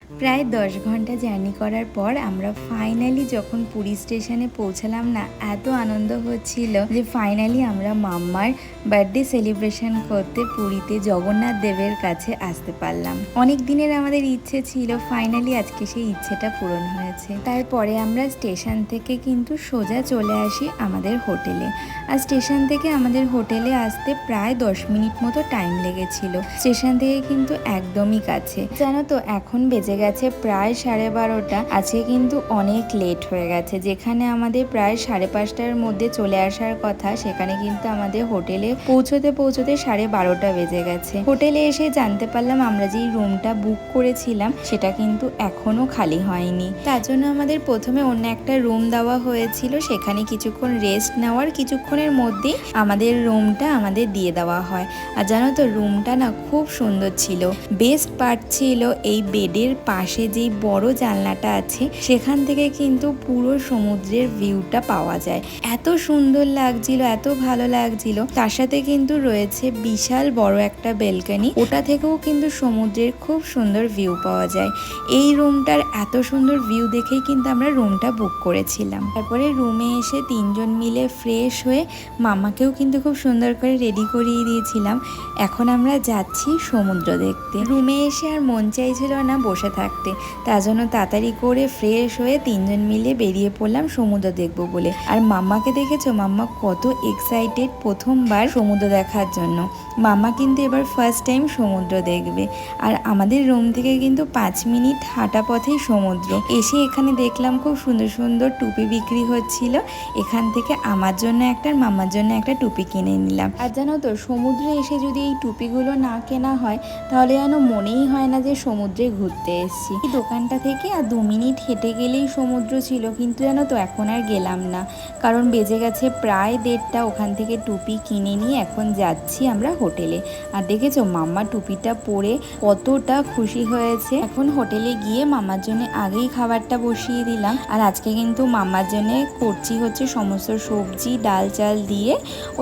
প্রায় 10 ঘন্টা জার্নি করার পর আমরা ফাইনালি যখন পুরী স্টেশনে পৌঁছালাম না, এত আনন্দ হচ্ছিল যে ফাইনালি আমরা মাম্মার বার্থডে সেলিব্রেশন করতে পুরীতে জগন্নাথ দেবের কাছে আসতে পারলাম। অনেক দিনের আমাদের ইচ্ছে ছিল, ফাইনালি আজকে সেই ইচ্ছেটা পূরণ হয়েছে। তারপরে আমরা স্টেশন থেকে কিন্তু সোজা চলে আসি আমাদের হোটেলে। আর স্টেশন থেকে আমাদের হোটেলে আসতে প্রায় 10 মিনিট মতো টাইম লেগেছিল। স্টেশন থেকে কিন্তু একদমই কাছে। জানো তো এখন বেজে গেছে প্রায় 12:30। আজকে কিন্তু অনেক লেট হয়ে গেছে। যেখানে আমাদের প্রায় 5:30টার মধ্যে চলে আসার কথা, সেখানে কিন্তু আমাদের হোটেলে পৌঁছতে 12:30 বেজে গেছে। হোটেলে এসে জানতে পারলাম আমরা যেই রুমটা বুক করেছিলাম সেটা কিন্তু এখনো খালি হয়নি। তার জন্য আমাদের প্রথমে অন্য একটা রুম দেওয়া হয়েছিল, সেখানে কিছুক্ষণ রেস্ট নেওয়ার কিছুক্ষণের মধ্যেই আমাদের রুমটা আমাদের দিয়ে দেওয়া হয়। আর জানো তো রুমটা না খুব সুন্দর ছিল। বেস্ট পার্ট ছিল এই বেডের পাশে যেই বড় জানলাটা আছে, সেখান থেকে কিন্তু পুরো সমুদ্রের ভিউটা পাওয়া যায়। এত সুন্দর লাগছিল, এত ভালো লাগছিল। তার সাথে কিন্তু রয়েছে বিশাল বড় একটা বেলকনি, ওটা থেকেও কিন্তু সমুদ্রের খুব সুন্দর ভিউ পাওয়া যায়। এই রুমটার এত সুন্দর ভিউ দেখেই কিন্তু আমরা রুমটা বুক করেছিলাম। তারপরে রুমে এসে 3 জন মিলে ফ্রেশ হয়ে মামাকেও কিন্তু খুব সুন্দর করে রেডি করিয়ে দিয়েছিলাম। এখন আমরা যাচ্ছি সমুদ্র দেখতে। রুমে এসে আর মন চাইছিল না বসে থাকতে, তার জন্য তাড়াতাড়ি করে ফ্রেশ হয়ে 3 জন মিলে বেরিয়ে পড়লাম সমুদ্র দেখবো বলে। আর মাম্মাকে দেখেছো, মাম্মা কত এক্সাইটেড প্রথমবার সমুদ্র দেখার জন্য। মাম্মা কিন্তু এবার ফার্স্ট টাইম সমুদ্র দেখবে। আর আমাদের রুম থেকে কিন্তু 5 মিনিট হাঁটা পথেই সমুদ্র। এসে এখানে দেখলাম খুব সুন্দর সুন্দর টুপি বিক্রি হচ্ছিল। এখান থেকে আমার জন্য একটা আর মাম্মার জন্য একটা টুপি কিনে নিলাম। আর জানো তো সমুদ্রে এসে যদি এই টুপিগুলো না কেনা হয় তাহলে যেন মনেই হয় না যে সমুদ্রে ঘুরতে এসেছি। এই দোকানটা থেকে আর 2 মিনিট হেঁটে গেলেই সমুদ্র ছিল, কিন্তু জানো তো এখন আর গেলাম না, কারণ বেজে গেছে প্রায় 1:30। ওখান থেকে টুপি কিনে নিয়ে এখন যাচ্ছি আমরা হোটেলে। আর দেখেছো মাম্মা টুপিটা পরে কতটা খুশি হয়েছে। এখন হোটেলে গিয়ে মাম্মার জন্য আগেই খাবারটা বসিয়ে দিলাম। আর আজকে কিন্তু মাম্মার জন্য করছি হচ্ছে সমস্ত সবজি ডাল চাল দিয়ে,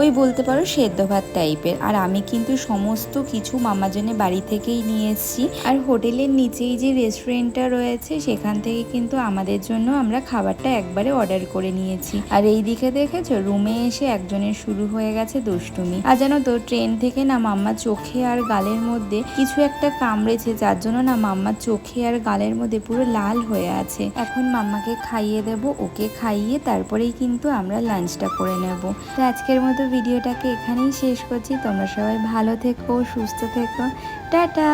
ওই বলতে পারো সেদ্ধ ভাত টাইপের। আর আমি কিন্তু সমস্ত কিছু মামার জন্য বাড়ি থেকেই নিয়ে এসেছি। আর হোটেলের নিচেই যে রেস্টুরেন্টটা রয়েছে সেখান থেকে কিন্তু আমাদের জন্য আমরা খাবারটা একবারে অর্ডার করে নিয়েছি। আর এই দিকে দেখেছো রুমে এসে একজনের শুরু হয়ে গেছে দুষ্টুমি। আর জানো তো ট্রেন থেকে না মাম্মার চোখে আর গালের মধ্যে কিছু একটা কামড়েছে, যার জন্য না মাম্মার চোখে আর গালের মধ্যে পুরো লাল হয়ে আছে। এখন মাম্মাকে খাইয়ে দেব, ওকে খাইয়ে তারপরেই কিন্তু আমরা লাঞ্চটা করে নেব। তো আজকের মতো ভিডিওটাকে এখানেই শেষ করছি। তোমরা সবাই ভালো থেকো, সুস্থ থেকো, টাটা।